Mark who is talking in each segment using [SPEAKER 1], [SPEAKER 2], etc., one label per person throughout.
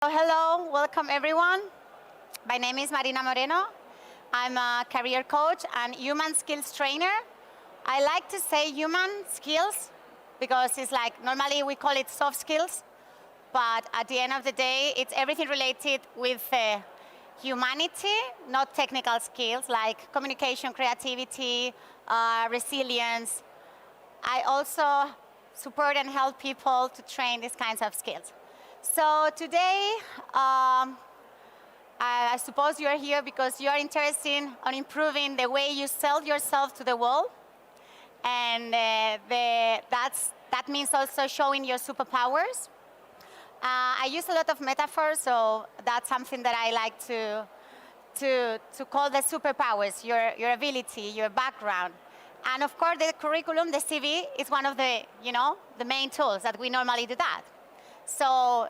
[SPEAKER 1] Hello, welcome everyone. My name is Marina Moreno. I'm a career coach and human skills trainer. I like to say human skills because it's like normally we call it soft skills, but at the end of the day, it's everything related with humanity, not technical skills like communication, creativity, resilience. I also support and help people to train these kinds of skills. So today, I suppose you're here because you're interested in improving the way you sell yourself to the world. And that means also showing your superpowers. I use a lot of metaphors, so that's something that I like to call the superpowers, your ability, your background. And of course, the curriculum, the CV, is one of the, the main tools that we normally do that. So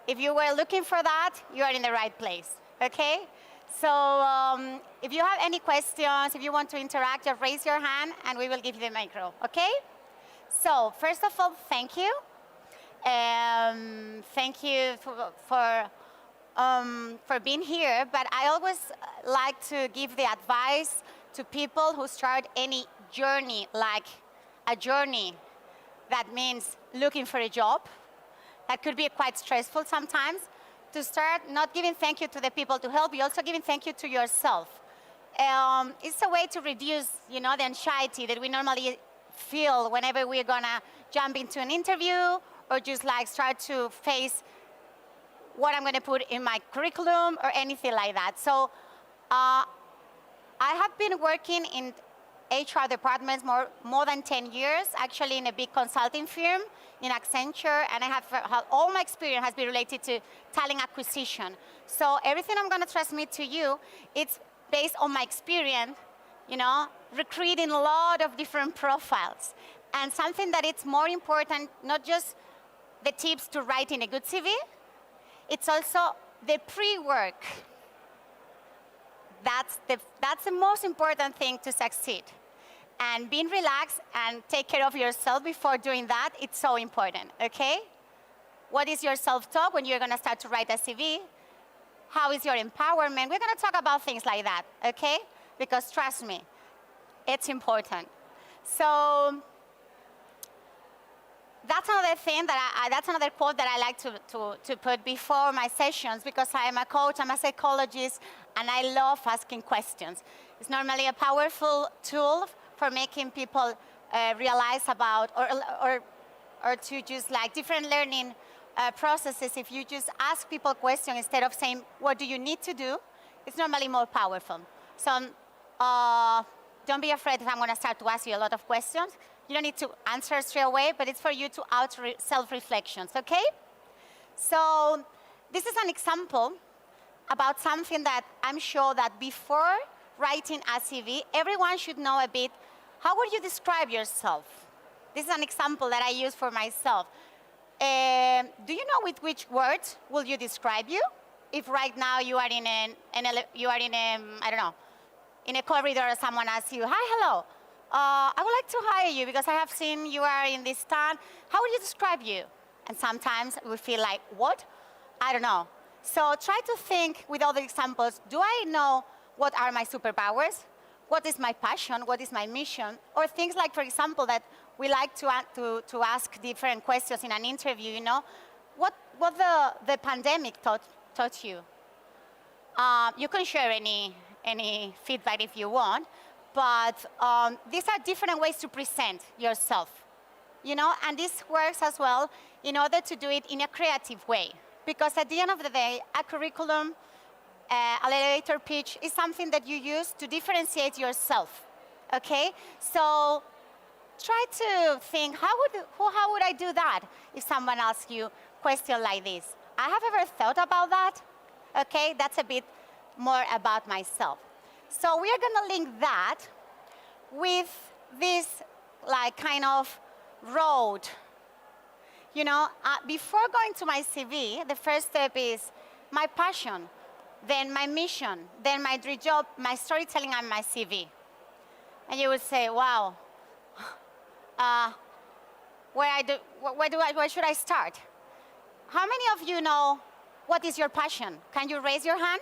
[SPEAKER 1] if you were looking for that, you are in the right place, okay? So if you have any questions, if you want to interact, just raise your hand and we will give you the micro, okay? So first of all, thank you. Thank you for being here, but I always like to give the advice to people who start any journey, like a journey that means looking for a job. That could be quite stressful sometimes, to start not giving thank you to the people to help you, also giving thank you to yourself. It's a way to reduce, the anxiety that we normally feel whenever we're gonna jump into an interview or just like start to face what I'm gonna put in my curriculum or anything like that. So I have been working in HR departments more than 10 years, actually in a big consulting firm in Accenture, and I have all my experience has been related to talent acquisition. So everything I'm going to transmit to you, it's based on my experience, recruiting a lot of different profiles. And something that it's more important, not just the tips to writing a good CV, it's also the pre-work. That's the most important thing to succeed. And being relaxed and take care of yourself before doing that, it's so important, okay? What is your self-talk when you're gonna start to write a CV? How is your empowerment? We're gonna talk about things like that, okay? Because trust me, it's important. So that's another thing that's another quote that I like to put before my sessions, because I am a coach, I'm a psychologist, and I love asking questions. It's normally a powerful tool for making people realize about, or to just like different learning processes. If you just ask people questions instead of saying, what do you need to do? It's normally more powerful. So don't be afraid if I'm gonna start to ask you a lot of questions. You don't need to answer straight away, but it's for you to self-reflections, okay? So this is an example about something that I'm sure that before writing a CV, everyone should know a bit. How would you describe yourself? This is an example that I use for myself. Do you know with which words will you describe you? If right now you are in in a corridor or someone asks you, hi, hello, I would like to hire you because I have seen you are in this town. How would you describe you? And sometimes we feel like, what? I don't know. So try to think with all the examples, do I know what are my superpowers? What is my passion? What is my mission? Or things like, for example, that we like to ask different questions in an interview, What the pandemic taught you? You can share any feedback if you want, but these are different ways to present yourself, and this works as well in order to do it in a creative way. Because at the end of the day, a curriculum, an elevator pitch is something that you use to differentiate yourself, okay? So try to think, how would I do that if someone asks you a question like this? I have ever thought about that, okay? That's a bit more about myself. So we are gonna link that with this like kind of road. Before going to my CV, the first step is my passion, then my mission, then my dream job, my storytelling, and my CV. And you would say, wow, where should I start? How many of you know What is your passion? Can you raise your hand?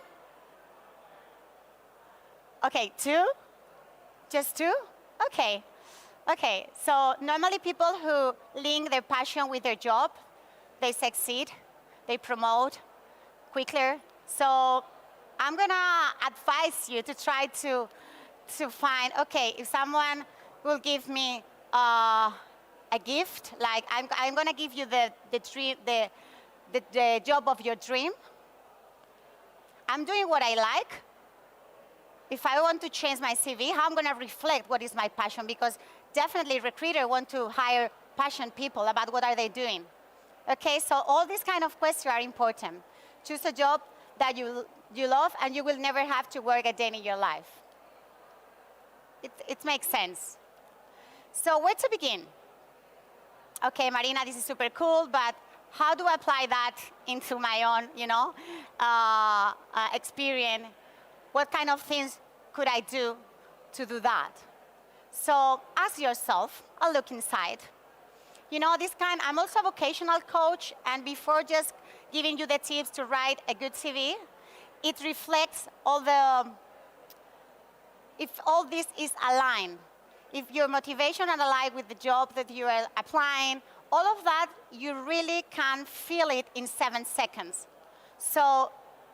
[SPEAKER 1] Okay, 2? Just 2? Okay. Okay, so normally people who link their passion with their job, they succeed, they promote quicker. So I'm gonna advise you to try to find, okay, if someone will give me a gift, like I'm gonna give you the job of your dream. I'm doing what I like. If I want to change my CV, how I'm gonna reflect what is my passion, because definitely recruiter want to hire passionate people about what are they doing. Okay, so all these kind of questions are important. Choose a job that you love and you will never have to work a day in your life. It makes sense. So where to begin? Okay, Marina, this is super cool, but how do I apply that into my own, experience? What kind of things could I do to do that? So ask yourself, I'll look inside. I'm also a vocational coach, and before just giving you the tips to write a good CV, it reflects if all this is aligned, if your motivation are aligned with the job that you are applying, all of that, you really can feel it in 7 seconds. So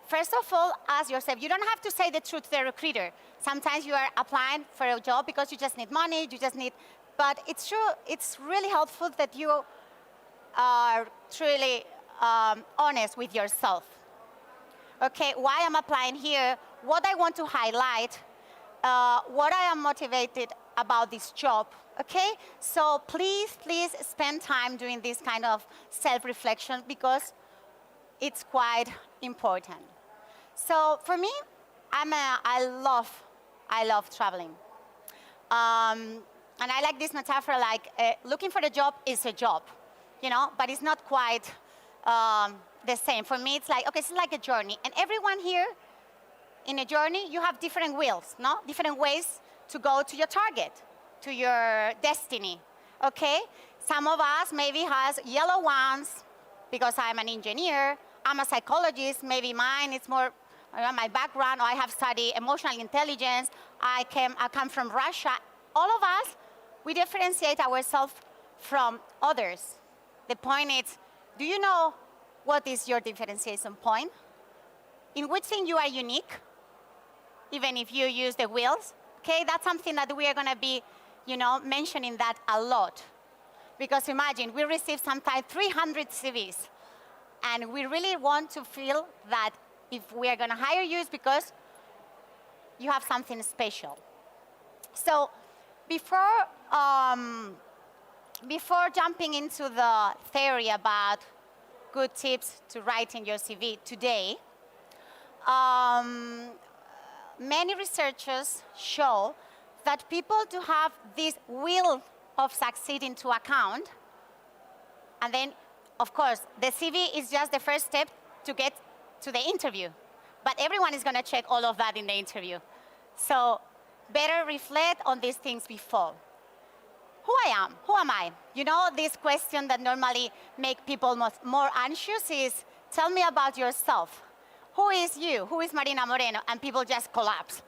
[SPEAKER 1] first of all, ask yourself, you don't have to say the truth to the recruiter. Sometimes you are applying for a job because you just need money, but it's true, it's really helpful that you are truly honest with yourself. Okay, why I'm applying here, what I want to highlight, what I am motivated about this job, okay? So please spend time doing this kind of self-reflection, because it's quite important. So for me, I love traveling. And I like this metaphor, like looking for a job is a job, but it's not quite the same. For me, it's like, okay, it's like a journey. And everyone here in a journey, you have different wheels, no? Different ways to go to your target, to your destiny, okay? Some of us maybe has yellow ones because I'm an engineer. I'm a psychologist. Maybe mine is more my background, or I have studied emotional intelligence. I come from Russia. All of us, we differentiate ourselves from others. The point is, do you know what is your differentiation point? In which thing you are unique, even if you use the wheels? Okay, that's something that we are going to be, mentioning that a lot. Because imagine, we receive sometimes 300 CVs, and we really want to feel that if we are going to hire you, it's because you have something special. So before jumping into the theory about good tips to write in your CV today, many researchers show that people do have this will of succeeding to account. And then, of course, the CV is just the first step to get to the interview. But everyone is going to check all of that in the interview. So better reflect on these things before. Who am I? This question that normally make people more anxious is, tell me about yourself. Who is you? Who is Marina Moreno? And people just collapse.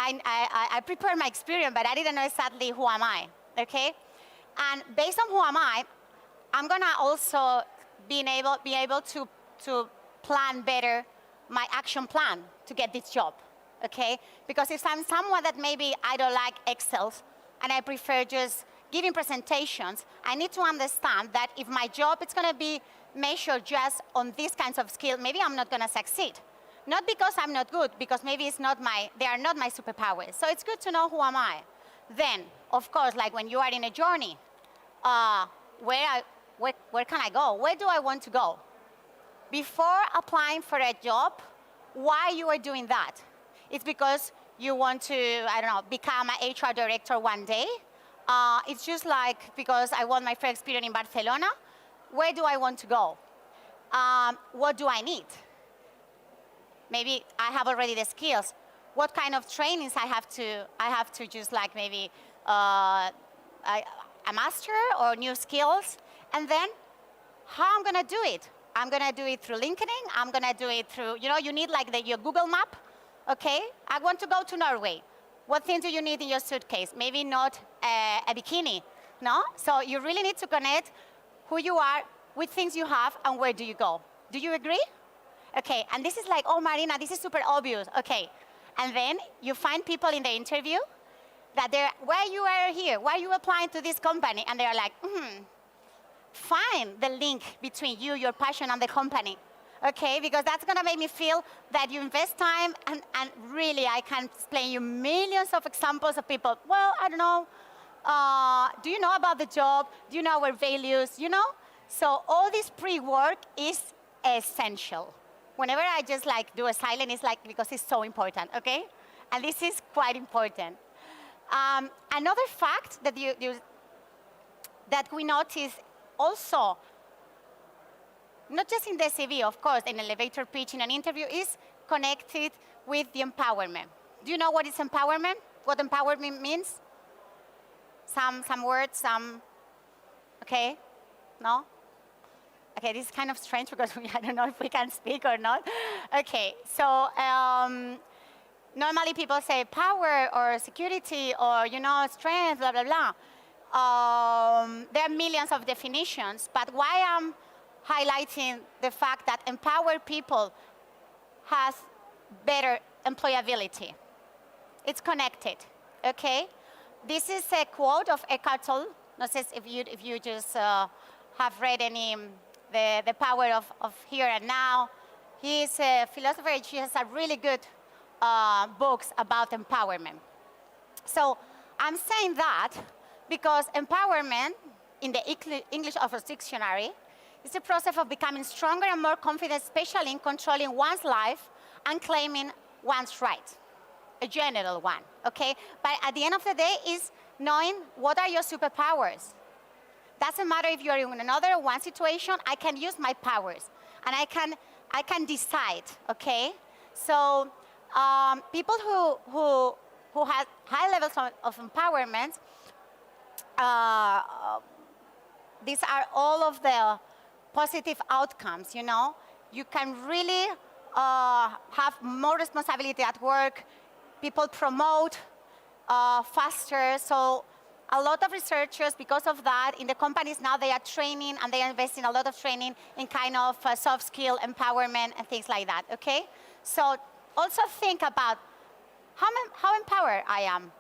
[SPEAKER 1] I prepared my experience, but I didn't know exactly who am I, okay? And based on who am I, I'm gonna also be able to plan better my action plan to get this job, okay? Because if I'm someone that maybe I don't like Excel, and I prefer just giving presentations, I need to understand that if my job is gonna be measured just on these kinds of skills, maybe I'm not gonna succeed. Not because I'm not good, because maybe they are not my superpowers. So it's good to know who am I. Then, of course, like when you are in a journey, where can I go? Where do I want to go? Before applying for a job, why you are doing that? It's because you want to, become an HR director one day. It's just like because I want my first experience in Barcelona. Where do I want to go? What do I need? Maybe I have already the skills. What kind of trainings I have to just like maybe a master or new skills. And then how I'm going to do it. I'm going to do it through LinkedIn. I'm going to do it through, you need like your Google map. Okay, I want to go to Norway. What things do you need in your suitcase? Maybe not a bikini, no? So you really need to connect who you are with things you have and where do you go. Do you agree? Okay, and this is like, oh, Marina, this is super obvious. Okay, and then you find people in the interview that why you are here? Why are you applying to this company? And they're like, find the link between you, your passion, and the company. Okay, because that's going to make me feel that you invest time, and really I can explain you millions of examples of people. Well, I don't know. Do you know about the job? Do you know our values? So all this pre-work is essential. Whenever I just like do a silent, it's like because it's so important. Okay, and this is quite important. Another fact that that we notice also, not just in the CV, of course, in elevator pitch, in an interview, is connected with the empowerment. Do you know what is empowerment? What empowerment means? Some words, okay? No? Okay, this is kind of strange because I don't know if we can speak or not. Okay, so normally people say power or security or, strength, blah, blah, blah. There are millions of definitions, but why I'm highlighting the fact that empowered people has better employability. It's connected, okay? This is a quote of Eckhart Tolle. Not if you just have read any, the power of here and now. He is a philosopher. He has a really good books about empowerment. So I'm saying that because empowerment, in the English Oxford Dictionary, is the process of becoming stronger and more confident, especially in controlling one's life and claiming one's right. A general one, okay? But at the end of the day, is knowing what are your superpowers. Doesn't matter if you're in another one situation, I can use my powers, and I can decide, okay? So people who have high levels of empowerment, these are all of the positive outcomes, You can really have more responsibility at work. People promote faster. So a lot of researchers, because of that, in the companies now, they are training and they are investing a lot of training in kind of soft skill empowerment and things like that, okay? So also think about how empowered I am.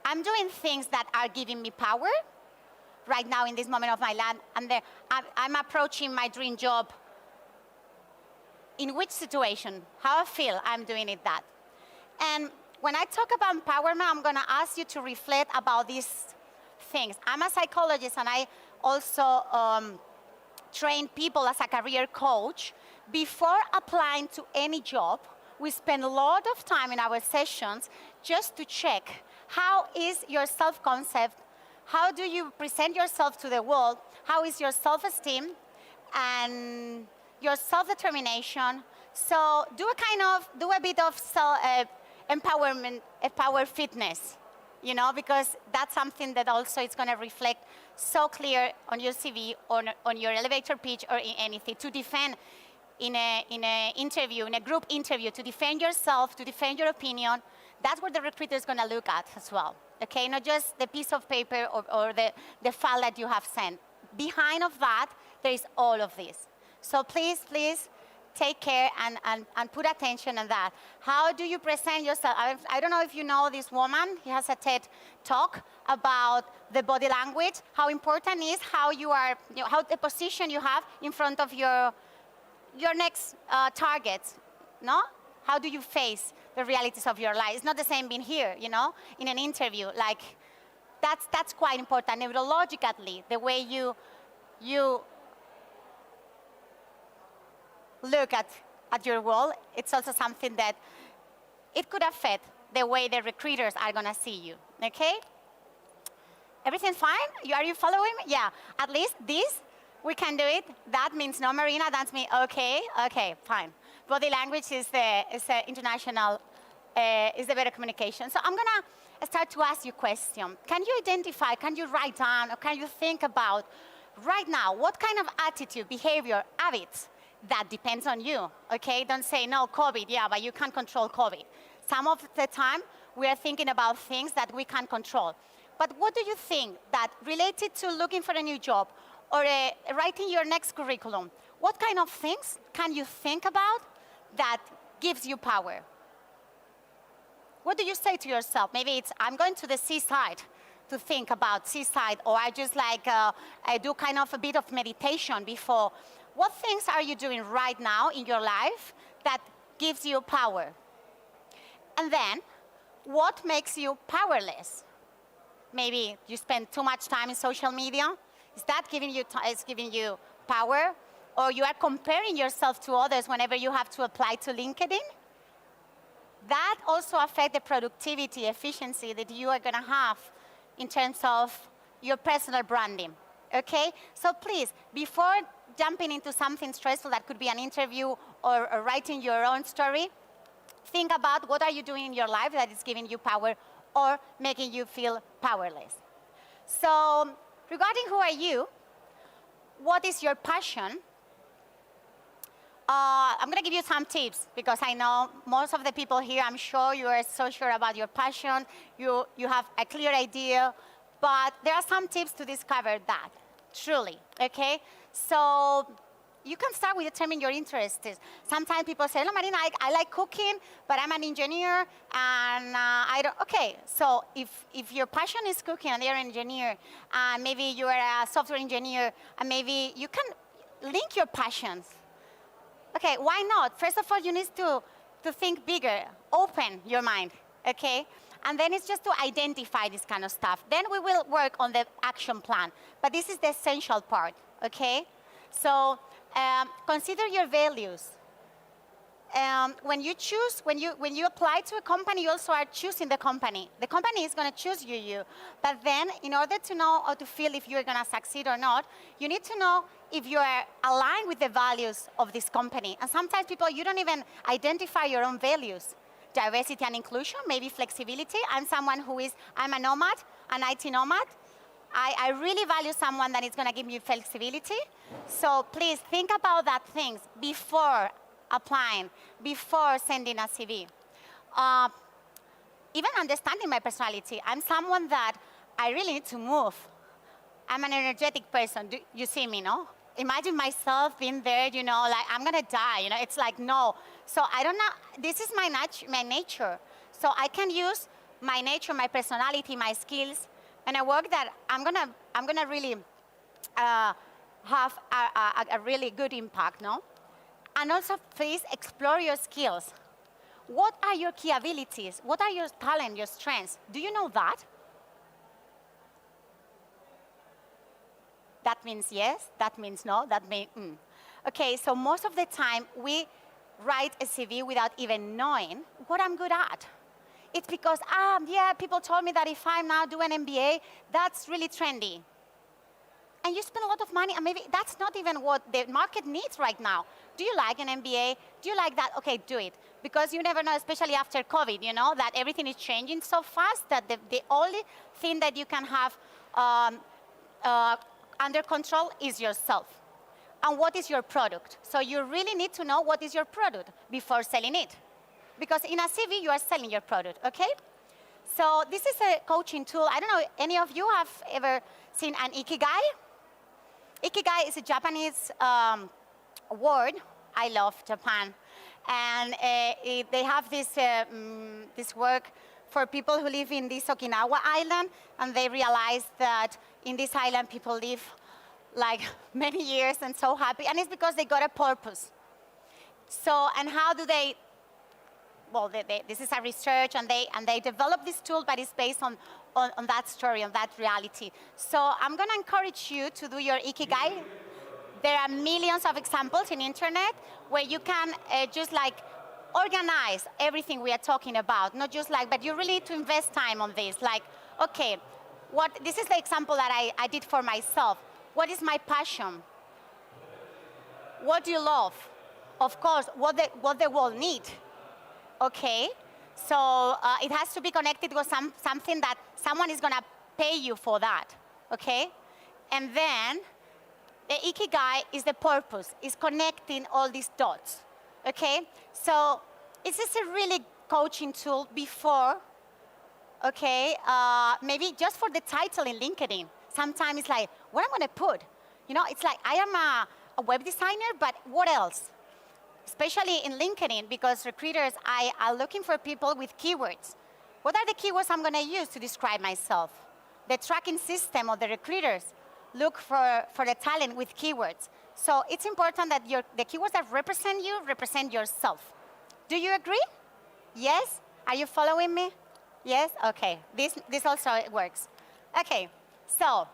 [SPEAKER 1] I'm doing things that are giving me power right now in this moment of my life, and I'm approaching my dream job. In which situation? How I feel I'm doing it that. And when I talk about empowerment, I'm going to ask you to reflect about these things. I'm a psychologist, and I also train people as a career coach. Before applying to any job, we spend a lot of time in our sessions just to check how is your self-concept, how do you present yourself to the world, how is your self-esteem and your self-determination. So do a bit of empowerment, empower fitness, because that's something that also is going to reflect so clear on your CV, on your elevator pitch, or in anything to defend in a interview, in a group interview, to defend yourself, to defend your opinion. That's what the recruiter is going to look at as well. Okay, not just the piece of paper or the file that you have sent. Behind of that, there is all of this. So please take care and put attention on that. How do you present yourself? I don't know if you know this woman. He has a TED talk about the body language, how important is how you are, how the position you have in front of your next targets, no? How do you face the realities of your life? It's not the same being here, in an interview. Like, that's quite important. Neurologically, the way you look at your world, it's also something that it could affect the way the recruiters are going to see you, okay? Everything fine? Are you following me? Yeah, at least this, we can do it. That means no, Marina, that's me. Okay, fine. Body language is the international, is the better communication. So I'm going to start to ask you a question. Can you identify, can you write down, or can you think about right now, what kind of attitude, behavior, habits, that depends on you, okay? Don't say, no, COVID, yeah, but you can't control COVID. Some of the time, we are thinking about things that we can't control. But what do you think that related to looking for a new job or writing your next curriculum, what kind of things can you think about that gives you power? What do you say to yourself? Maybe it's, I'm going to the seaside to think about seaside, or I just like, I do kind of a bit of meditation before. What things are you doing right now in your life that gives you power? And then, what makes you powerless? Maybe you spend too much time in social media. Is that giving you power? Or you are comparing yourself to others whenever you have to apply to LinkedIn? That also affects the productivity, efficiency that you are going to have in terms of your personal branding, okay? So please, before jumping into something stressful that could be an interview or writing your own story, think about what are you doing in your life that is giving you power or making you feel powerless. So regarding who are you, what is your passion? I'm going to give you some tips because I know most of the people here, I'm sure you are so sure about your passion. You have a clear idea, but there are some tips to discover that, truly, okay? So you can start with determining your interests. Sometimes people say, no, Marina, I like cooking, but I'm an engineer, and I don't, okay. So if your passion is cooking and you're an engineer, and maybe you're a software engineer, and maybe you can link your passions. Okay, why not? First of all, you need to think bigger, open your mind, okay? And then it's just to identify this kind of stuff. Then we will work on the action plan. But this is the essential part, okay? So consider your values. When you choose, when you apply to a company, you also are choosing the company. The company is going to choose you. But then, in order to know or to feel if you're going to succeed or not, you need to know if you are aligned with the values of this company. And sometimes people, you don't even identify your own values. Diversity and inclusion, maybe flexibility. I'm someone I'm a nomad, an IT nomad. I really value someone that is going to give me flexibility. So please think about that things before applying, before sending a CV. Even understanding my personality. I'm someone that I really need to move. I'm an energetic person. You see me, no? Imagine myself being there, you know, like I'm going to die, you know? It's like, no. So I don't know. This is my nature. So I can use my nature, my personality, my skills, and a work that I'm gonna really have a really good impact, no? And also, please explore your skills. What are your key abilities? What are your talents, your strengths? Do you know that? That means yes, that means no, that means Okay, so most of the time, we write a CV without even knowing what I'm good at. It's because, yeah, people told me that if I now do an MBA, that's really trendy. And you spend a lot of money, and maybe that's not even what the market needs right now. Do you like an MBA? Do you like that? Okay, do it. Because you never know, especially after COVID, you know, that everything is changing so fast that the only thing that you can have under control is yourself. And what is your product? So you really need to know what is your product before selling it. Because in a CV, you are selling your product, okay? So this is a coaching tool. I don't know, any of you have ever seen an ikigai? Ikigai is a Japanese word. I love Japan. And they have this work for people who live in this Okinawa island, and they realize that in this island, people live like many years and so happy, and it's because they got a purpose. So, and how do they, well, this is a research, and they develop this tool, but it's based on that story, on that reality. So I'm going to encourage you to do your ikigai. There are millions of examples in internet where you can just like organize everything we are talking about, not just like, but you really need to invest time on this. Like, okay, this is the example that I did for myself. What is my passion? What do you love? Of course, what the world needs. Okay, so it has to be connected with something that someone is going to pay you for that, okay? And then The ikigai is the purpose, is connecting all these dots, okay? So this is a really coaching tool before, okay, maybe just for the title in LinkedIn. Sometimes it's like, what am I going to put? You know, it's like, I am a web designer, but what else? Especially in LinkedIn, because recruiters are looking for people with keywords. What are the keywords I'm going to use to describe myself? The tracking system of the recruiters look for the talent with keywords. So it's important that the keywords that represent you represent yourself. Do you agree? Yes? Are you following me? Yes? Okay. This also works. Okay. So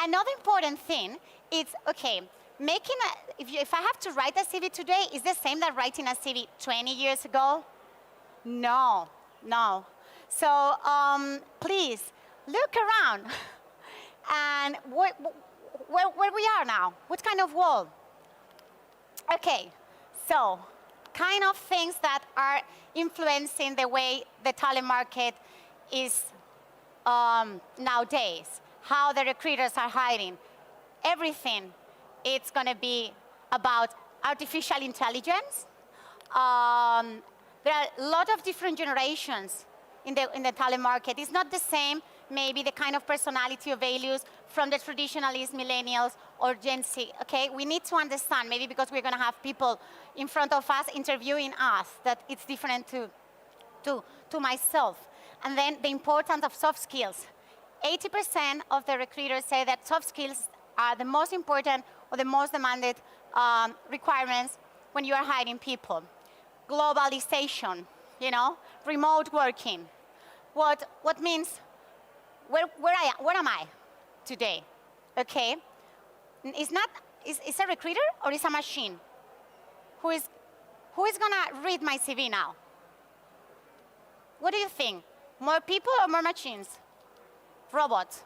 [SPEAKER 1] another important thing is, okay, if I have to write a CV today, is the same that writing a CV 20 years ago? No. No. So please, look around. And where we are now, what kind of world? Okay, so kind of things that are influencing the way the talent market is nowadays, how the recruiters are hiring. Everything, it's going to be about artificial intelligence. There are a lot of different generations in the talent market. It's not the same, maybe the kind of personality or values from the traditionalist millennials or Gen Z, okay? We need to understand, maybe because we're going to have people in front of us interviewing us, that it's different to myself. And then the importance of soft skills. 80% of the recruiters say that soft skills are the most important or the most demanded requirements when you are hiring people. Globalization, you know, remote working. What means, where am I today? Okay, it's a recruiter or is a machine? Who is gonna read my CV now? What do you think? More people or more machines? Robots.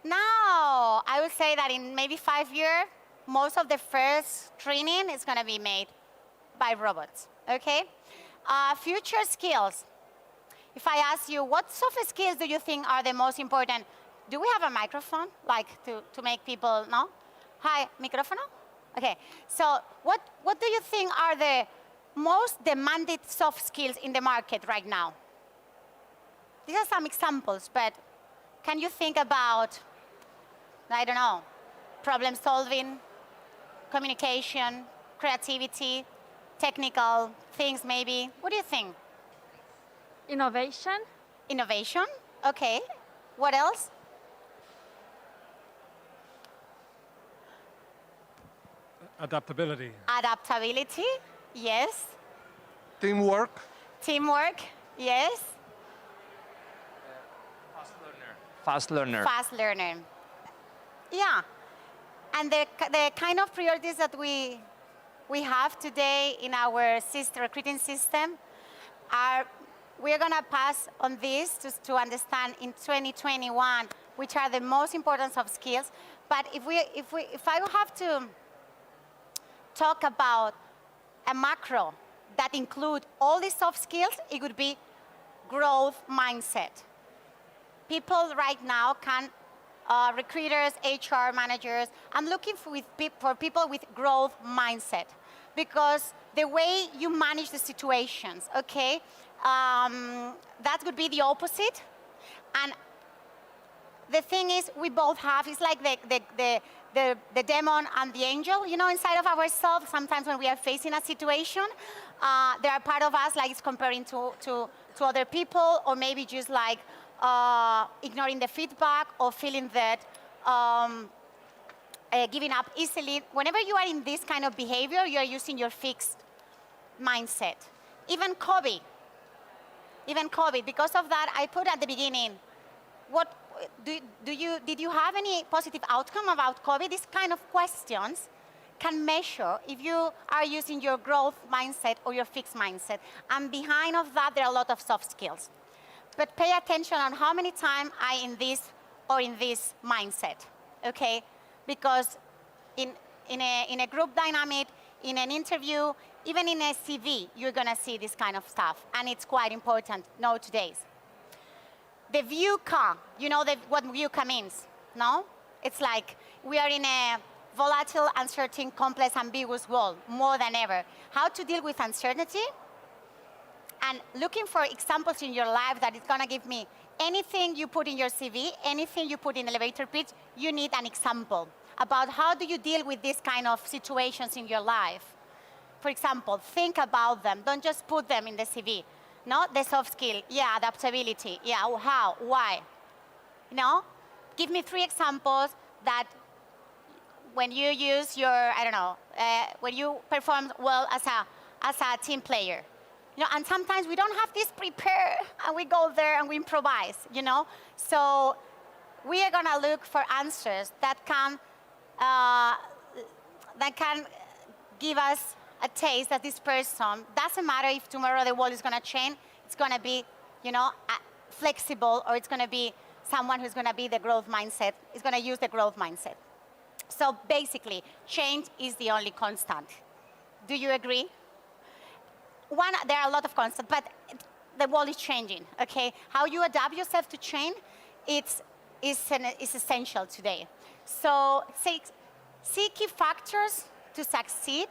[SPEAKER 1] Now, I would say that in maybe 5 years, most of the first training is going to be made by robots, okay? Future skills. If I ask you, what soft skills do you think are the most important? Do we have a microphone, like to make people know? Hi, microfono? Okay, so what do you think are the most demanded soft skills in the market right now? These are some examples, but can you think about, I don't know, problem solving, communication, creativity, technical things maybe? What do you think?
[SPEAKER 2] Innovation.
[SPEAKER 1] Innovation, okay. What else?
[SPEAKER 3] Adaptability.
[SPEAKER 1] Adaptability, yes.
[SPEAKER 3] Teamwork.
[SPEAKER 1] Teamwork, yes.
[SPEAKER 4] Fast learner.
[SPEAKER 1] Fast learner. Yeah. And the kind of priorities that we have today in our recruiting system are, we're going to pass on this to understand in 2021 which are the most important soft skills. But if I have to talk about a macro that include all these soft skills, it would be growth mindset. People right now can, recruiters, HR managers, I'm looking for people with growth mindset, because the way you manage the situations, okay, that would be the opposite. And the thing is, we both have, it's like the demon and the angel, you know, inside of ourselves. Sometimes when we are facing a situation, there are part of us like it's comparing to other people, or maybe just like ignoring the feedback, or feeling that giving up easily. Whenever you are in this kind of behavior, you are using your fixed mindset. Even COVID, because of that, I put at the beginning, what did you have any positive outcome about COVID? These kind of questions can measure if you are using your growth mindset or your fixed mindset. And behind of that, there are a lot of soft skills. But pay attention on how many times I in this or in this mindset, okay? Because in a group dynamic, in an interview, even in a CV, you're gonna see this kind of stuff. And it's quite important nowadays. The VUCA, you know what VUCA means, no? It's like we are in a volatile, uncertain, complex, ambiguous world more than ever. How to deal with uncertainty and looking for examples in your life that is gonna give me anything you put in your CV, anything you put in elevator pitch, you need an example about how do you deal with these kind of situations in your life. For example, think about them. Don't just put them in the CV. No, the soft skill, yeah, adaptability, yeah, how, why? You know, give me 3 examples that when you use your, I don't know, when you perform well as a team player. You know, and sometimes we don't have this prepared, and we go there and we improvise, you know? So we are gonna look for answers that can give us a taste that this person, doesn't matter if tomorrow the world is gonna change, it's gonna be, you know, flexible, or it's gonna be someone who's gonna be the growth mindset, is gonna use the growth mindset. So basically, change is the only constant. Do you agree? There are a lot of constants, but the world is changing, okay? How you adapt yourself to change, is essential today. So see key factors to succeed.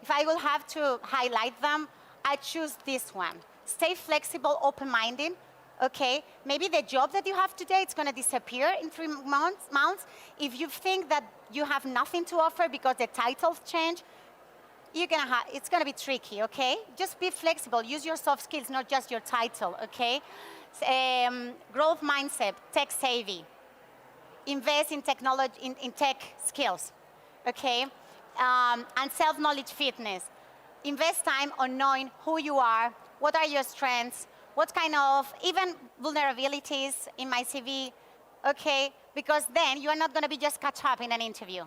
[SPEAKER 1] If I will have to highlight them, I choose this one. Stay flexible, open-minded, okay? Maybe the job that you have today, it's gonna disappear in 3 months. If you think that you have nothing to offer because the titles change, it's gonna be tricky, okay? Just be flexible, use your soft skills, not just your title, okay? Growth mindset, tech savvy. Invest in technology, in tech skills, okay? And self-knowledge fitness. Invest time on knowing who you are, what are your strengths, what kind of, even vulnerabilities in my CV, okay? Because then you are not gonna be just catch up in an interview.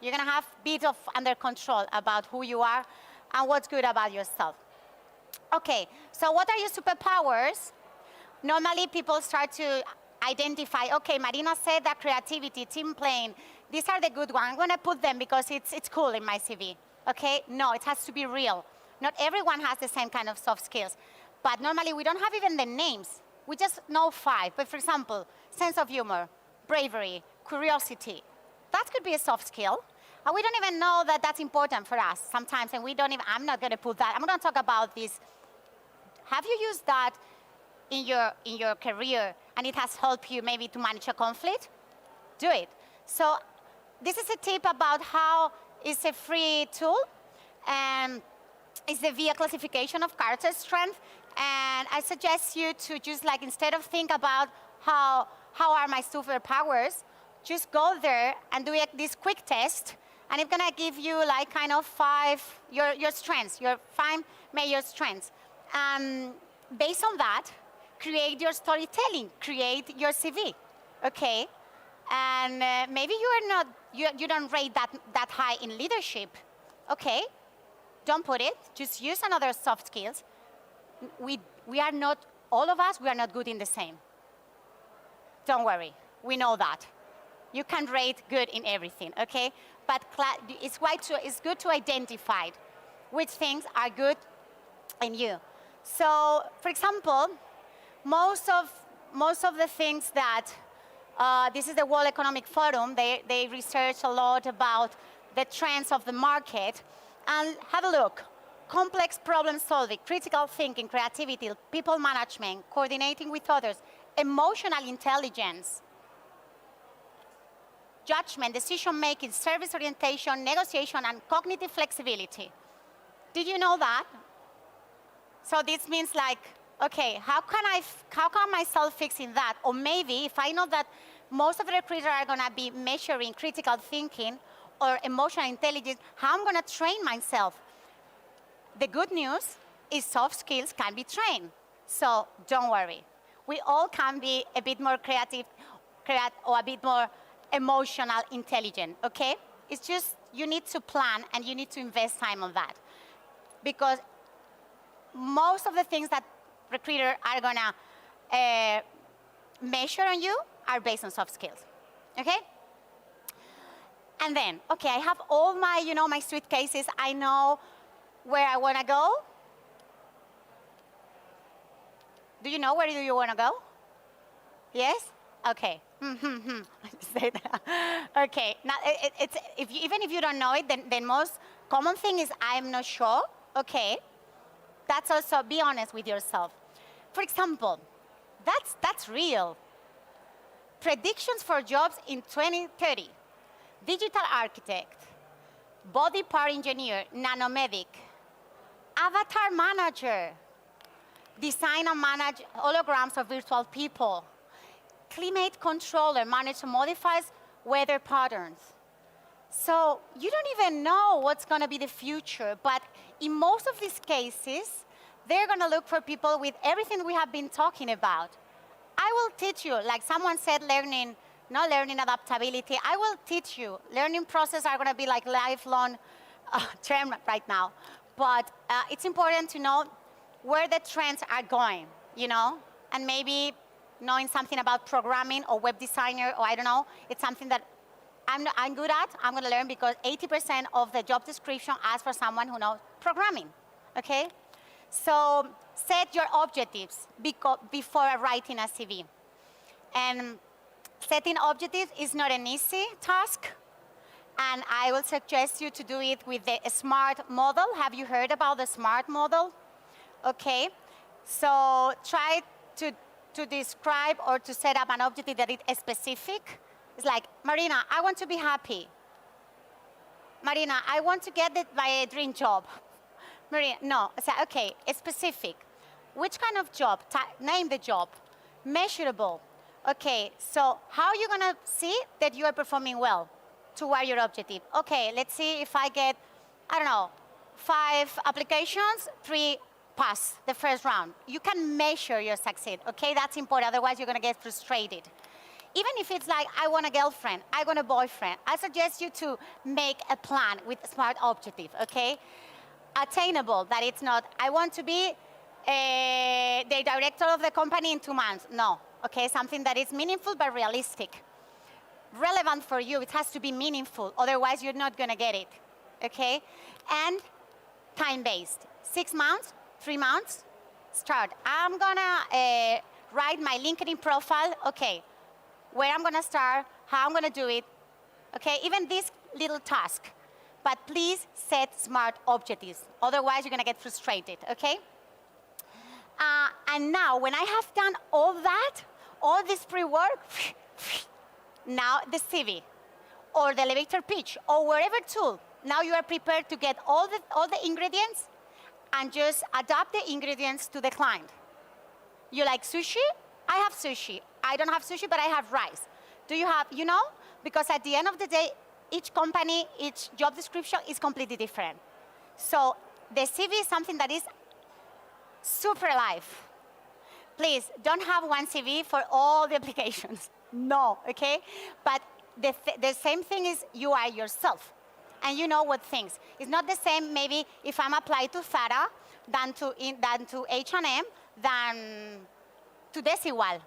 [SPEAKER 1] You're gonna have a bit of under control about who you are and what's good about yourself. Okay, so what are your superpowers? Normally people start to identify, okay, Marina said that creativity, team playing, these are the good ones. I'm gonna put them because it's cool in my CV, okay? No, it has to be real. Not everyone has the same kind of soft skills, but normally we don't have even the names. We just know 5, but for example, sense of humor, bravery, curiosity. That could be a soft skill, and we don't even know that that's important for us sometimes, and we don't even, I'm not gonna put that. I'm gonna talk about this. Have you used that in your career, and it has helped you maybe to manage a conflict? Do it. So this is a tip about how it's a free tool, and it's the VIA classification of character strength. And I suggest you to just like, instead of think about how are my superpowers, just go there and do this quick test, and it's gonna give you like kind of 5, your strengths, your 5 major strengths. Based on that, create your storytelling, create your CV, okay? And maybe you don't rate that high in leadership, okay? Don't put it, just use another soft skills. We are not, all of us, we are not good in the same. Don't worry, we know that. You can rate good in everything, okay? But it's good to identify which things are good in you. So, for example, most of the things that, this is the World Economic Forum, they research a lot about the trends of the market, and have a look. Complex problem solving, critical thinking, creativity, people management, coordinating with others, emotional intelligence, judgment, decision-making, service orientation, negotiation, and cognitive flexibility. Did you know that? So this means like, okay, how can myself fixing that? Or maybe if I know that most of the recruiters are gonna be measuring critical thinking or emotional intelligence, how I'm gonna train myself? The good news is soft skills can be trained. So don't worry. We all can be a bit more creative or a bit more emotional intelligent, okay? It's just you need to plan and you need to invest time on that. Because most of the things that recruiters are gonna measure on you are based on soft skills, okay? And then, okay, I have all my, my suitcases. I know where I wanna go. Do you know where do you wanna go? Yes? Okay. Say that. Okay. Now, even if you don't know it, then the most common thing is I'm not sure. Okay. That's also, be honest with yourself. For example, that's real. Predictions for jobs in 2030. Digital architect, body part engineer, nanomedic, avatar manager, design and manage holograms of virtual people, climate controller, manage and modifies weather patterns. So you don't even know what's going to be the future, but in most of these cases, they're going to look for people with everything we have been talking about. I will teach you, like someone said, learning, not learning adaptability. I will teach you. Learning process are going to be like lifelong term right now. But it's important to know where the trends are going, you know? And maybe knowing something about programming or web designer, or I don't know, it's something that I'm good at. I'm going to learn because 80% of the job description asks for someone who knows programming, okay? So set your objectives before writing a CV. And setting objectives is not an easy task. And I will suggest you to do it with the SMART model. Have you heard about the SMART model? Okay. So try to describe or to set up an objective that is specific. It's like, Marina, I want to be happy. Marina, I want to get my dream job. Marina, no. Say, okay, it's specific. Which kind of job? Name the job. Measurable. Okay, so how are you going to see that you are performing well toward your objective? Okay, let's see if I get, I don't know, 5 applications, 3 pass the first round. You can measure your success, okay? That's important, otherwise you're going to get frustrated. Even if it's like, I want a girlfriend, I want a boyfriend, I suggest you to make a plan with a SMART objective, okay? Attainable, that it's not, I want to be the director of the company in 2 months. No, okay, something that is meaningful but realistic. Relevant for you, it has to be meaningful, otherwise you're not gonna get it, okay? And time-based, 6 months, 3 months, start. I'm gonna write my LinkedIn profile, okay, where I'm gonna start, how I'm gonna do it, okay? Even this little task, but please set SMART objectives, otherwise you're gonna get frustrated, okay? And now, when I have done all that, all this pre-work, now the CV, or the elevator pitch, or wherever tool, now you are prepared to get all the ingredients and just adapt the ingredients to the client. You like sushi? I have sushi. I don't have sushi, but I have rice. Do you have, you know? Because at the end of the day, each company, each job description is completely different. So the CV is something that is super live. Please, don't have one CV for all the applications. No, okay? But the same thing is you are yourself. And you know what things. It's not the same maybe if I'm applied to Zara than to H&M than to Desigual.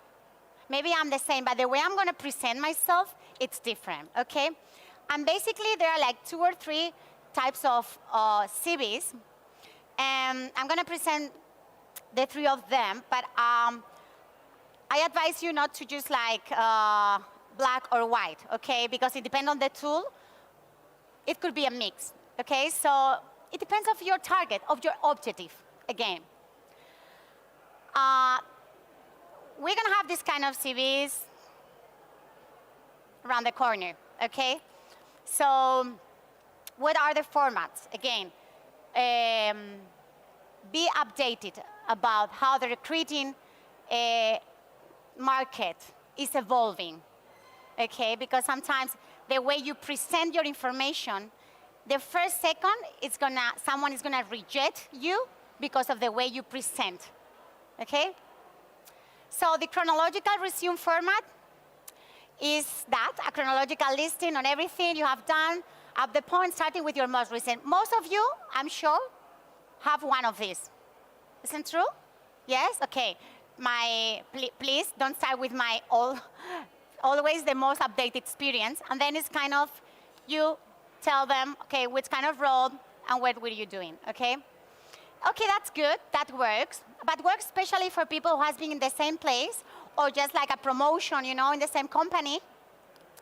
[SPEAKER 1] Maybe I'm the same, but the way I'm going to present myself, it's different, okay? And basically, there are like 2 or 3 types of CVs. And I'm going to present the 3 of them, but I advise you not to just like black or white, okay? Because it depends on the tool. It could be a mix, okay? So it depends on your target, of your objective, again. We're going to have this kind of CVs around the corner, okay? So what are the formats? Again, be updated about how the recruiting market is evolving, okay? Because sometimes the way you present your information, the first second, someone is gonna reject you because of the way you present, okay? So the chronological resume format is that, a chronological listing on everything you have done, up the point, starting with your most recent. Most of you, I'm sure, have one of these. Isn't true? Yes? Okay. Please don't start with my always the most updated experience. And then it's kind of, you tell them, okay, which kind of role and what were you doing, okay? Okay, that's good. That works. But works especially for people who has been in the same place or just like a promotion, you know, in the same company.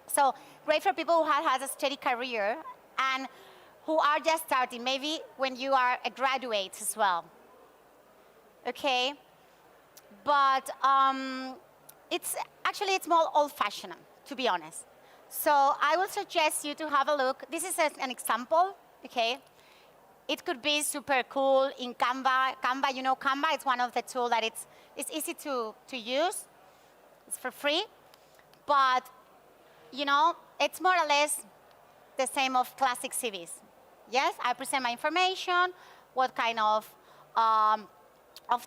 [SPEAKER 1] So great for people who has a steady career and who are just starting, maybe when you are a graduate as well. Okay, but it's more old-fashioned, to be honest. So I will suggest you to have a look. This is an example, okay? It could be super cool in Canva. Canva, you know, Canva is one of the tools that it's easy to use. It's for free, but you know, it's more or less the same of classic CVs. Yes, I present my information, what kind of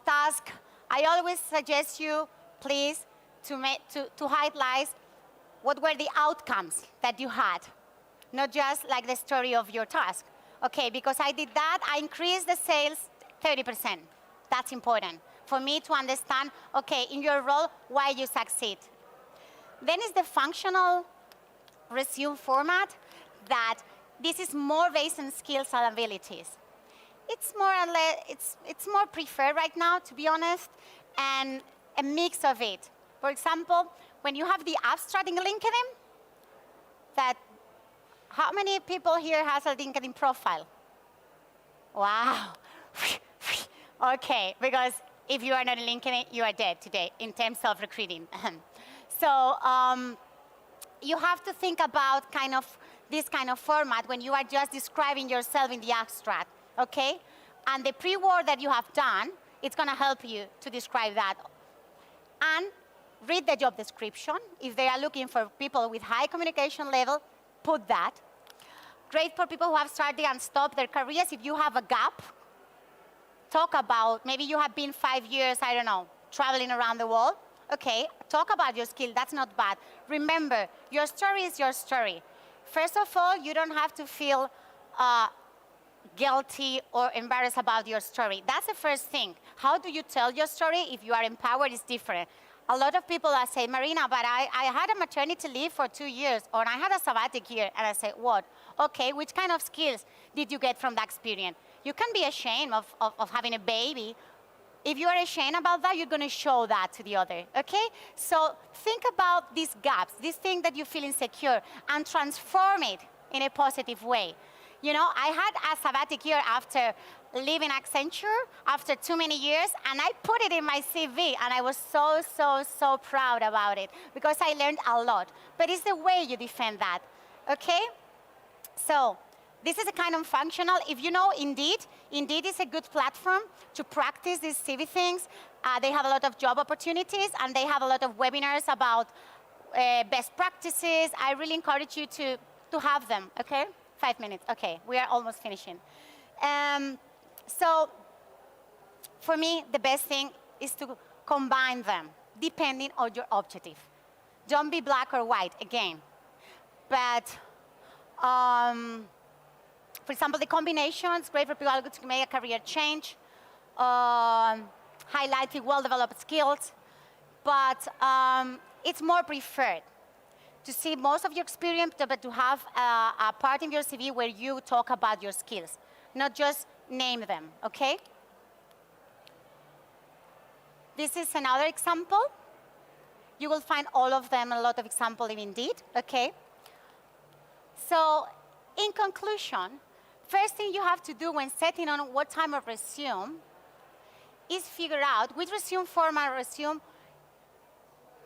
[SPEAKER 1] task. I always suggest you, please, to highlight what were the outcomes that you had, not just like the story of your task. Okay, because I did that, I increased the sales 30%. That's important for me to understand, okay, in your role, why you succeed. Then is the functional resume format, that this is more based on skills and abilities. It's more or less, it's more preferred right now, to be honest, and a mix of it. For example, when you have the abstract in LinkedIn, that how many people here has a LinkedIn profile? Wow. Okay, because if you are not in LinkedIn, you are dead today in terms of recruiting. So you have to think about this kind of format when you are just describing yourself in the abstract, okay? And the pre-work that you have done, it's going to help you to describe that. And read the job description. If they are looking for people with high communication level, put that. Great for people who have started and stopped their careers. If you have a gap, talk about, maybe you have been 5 years, I don't know, traveling around the world. Okay, talk about your skill, that's not bad. Remember, your story is your story. First of all, you don't have to feel guilty or embarrassed about your story. That's the first thing. How do you tell your story? If you are empowered, it's different. A lot of people are saying, Marina, but I had a maternity leave for 2 years, or I had a sabbatic year. And I say, what? Okay, which kind of skills did you get from that experience? You can be ashamed of having a baby. If you are ashamed about that, you're going to show that to the other, okay? So think about these gaps, this thing that you feel insecure, and transform it in a positive way. You know, I had a sabbatic year after leaving Accenture, after too many years, and I put it in my CV, and I was so, so, so proud about it, because I learned a lot. But it's the way you defend that, okay? So this is a kind of functional. If you know Indeed is a good platform to practice these CV things. They have a lot of job opportunities, and they have a lot of webinars about best practices. I really encourage you to have them, okay? 5 minutes, okay, we are almost finishing. So for me, the best thing is to combine them, depending on your objective. Don't be black or white, again. But for example, the combinations, great for people to make a career change, highlighting well-developed skills, but it's more preferred to see most of your experience, but to have a part in your CV where you talk about your skills, not just name them, okay? This is another example. You will find all of them, a lot of examples in Indeed, okay? So in conclusion, first thing you have to do when setting on what type of resume is figure out which resume format resume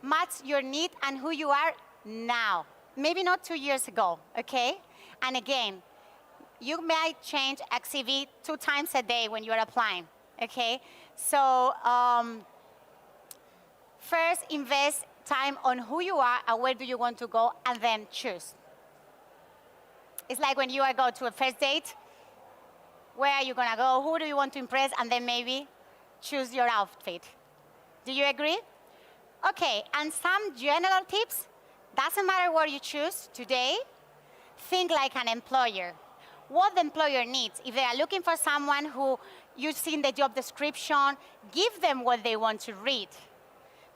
[SPEAKER 1] match your need and who you are now. Maybe not 2 years ago, okay? And again, you might change a CV 2 times a day when you're applying, okay? So first invest time on who you are and where do you want to go, and then choose. It's like when you go to a first date, where are you gonna go, who do you want to impress, and then maybe choose your outfit. Do you agree? Okay, and some general tips. Doesn't matter what you choose today, think like an employer. What the employer needs. If they are looking for someone who you've seen the job description, give them what they want to read.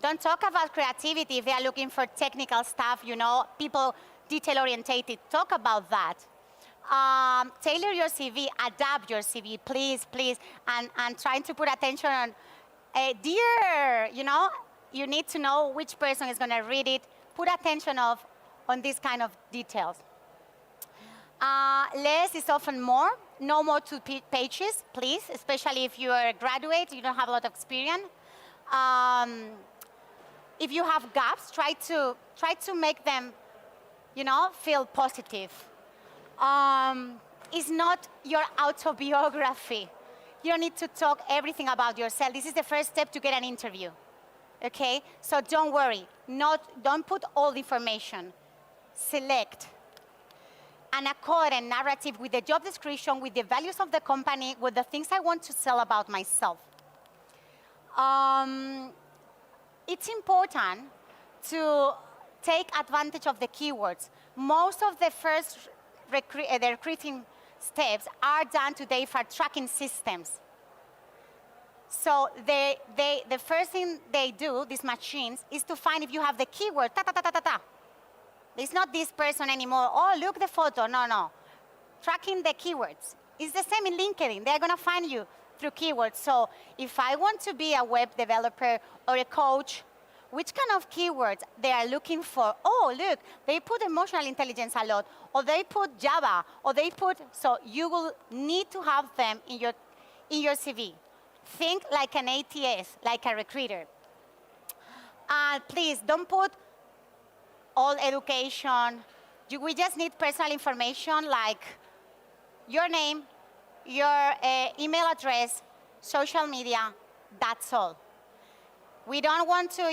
[SPEAKER 1] Don't talk about creativity if they are looking for technical stuff, you know, people detail-orientated, talk about that. Tailor your CV, adapt your CV, please, please, and trying to put attention on, dear, you know, you need to know which person is going to read it. Put attention on these kind of details. Less is often more. No more 2 pages, please, especially if you are a graduate, you don't have a lot of experience. If you have gaps, try to make them, feel positive. It's not your autobiography. You don't need to talk everything about yourself. This is the first step to get an interview. Okay? So don't worry. Don't put all the information. Select an coherent narrative with the job description, with the values of the company, with the things I want to sell about myself. It's important to take advantage of the keywords. Most of the first the recruiting steps are done today for tracking systems. So the first thing they do, these machines, is to find if you have the keyword, ta-ta-ta-ta-ta-ta. It's not this person anymore. Oh, look the photo. No. Tracking the keywords. It's the same in LinkedIn. They're going to find you through keywords. So if I want to be a web developer or a coach, which kind of keywords they are looking for? Oh, look, they put emotional intelligence a lot, or they put Java, or they put, so you will need to have them in your CV. Think like an ATS, like a recruiter. Please, don't put all education. We just need personal information like your name, your email address, social media, that's all. We don't want to,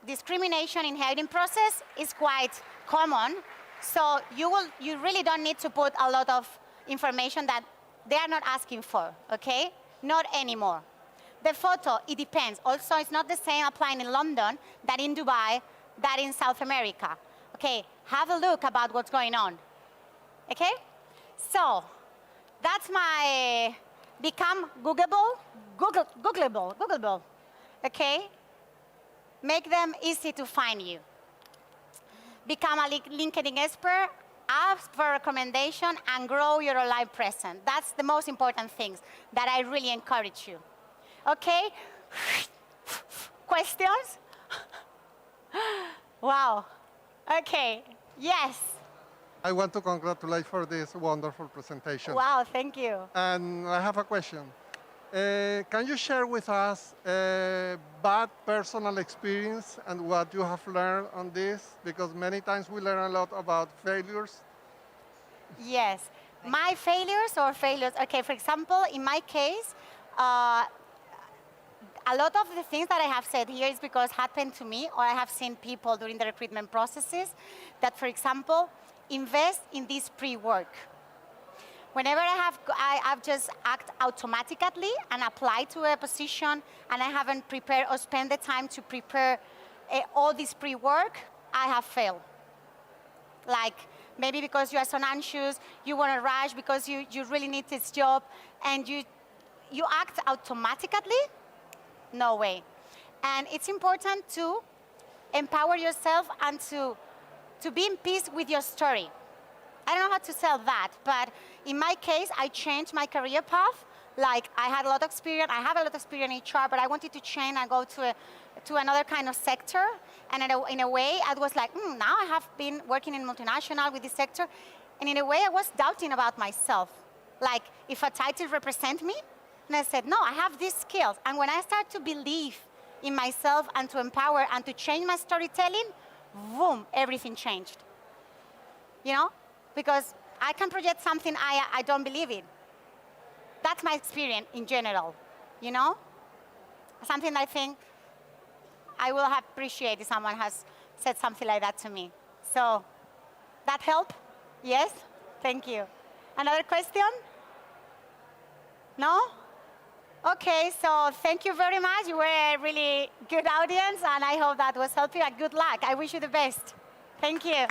[SPEAKER 1] discrimination in hiring process is quite common. So you really don't need to put a lot of information that they are not asking for, okay? Not anymore. The photo, it depends. Also, it's not the same applying in London than in Dubai, than in South America. Okay, have a look about what's going on. Okay? So, that's my become Googleable. Okay? Make them easy to find you. Become a LinkedIn expert, ask for recommendation, and grow your online presence. That's the most important things that I really encourage you. Okay? Questions? Wow. Okay. Yes.
[SPEAKER 5] I want to congratulate for this wonderful presentation.
[SPEAKER 1] Wow, thank you.
[SPEAKER 5] And I have a question. Can you share with us a bad personal experience and what you have learned on this? Because many times we learn a lot about failures.
[SPEAKER 1] Yes. My failures or failures? Okay, for example, in my case, a lot of the things that I have said here is because happened to me, or I have seen people during the recruitment processes that, for example, invest in this pre-work. Whenever I've just act automatically and apply to a position and I haven't prepared or spent the time to prepare all this pre-work, I have failed. Like maybe because you are so anxious, you want to rush because you really need this job, and you act automatically. No way. And it's important to empower yourself and to be in peace with your story. I don't know how to sell that, but in my case, I changed my career path. Like I had a lot of experience, I have a lot of experience in HR, but I wanted to change and go to another kind of sector. And in a way, I was like, now I have been working in multinational with this sector. And in a way, I was doubting about myself. Like if a title represents me, and I said, no, I have these skills. And when I start to believe in myself and to empower and to change my storytelling, boom, everything changed. Because I can project something I don't believe in. That's my experience in general, Something I think I will appreciate if someone has said something like that to me. So, that help? Yes? Thank you. Another question? No? Okay, so thank you very much. You were a really good audience, and I hope that was helpful. And good luck. I wish you the best. Thank you.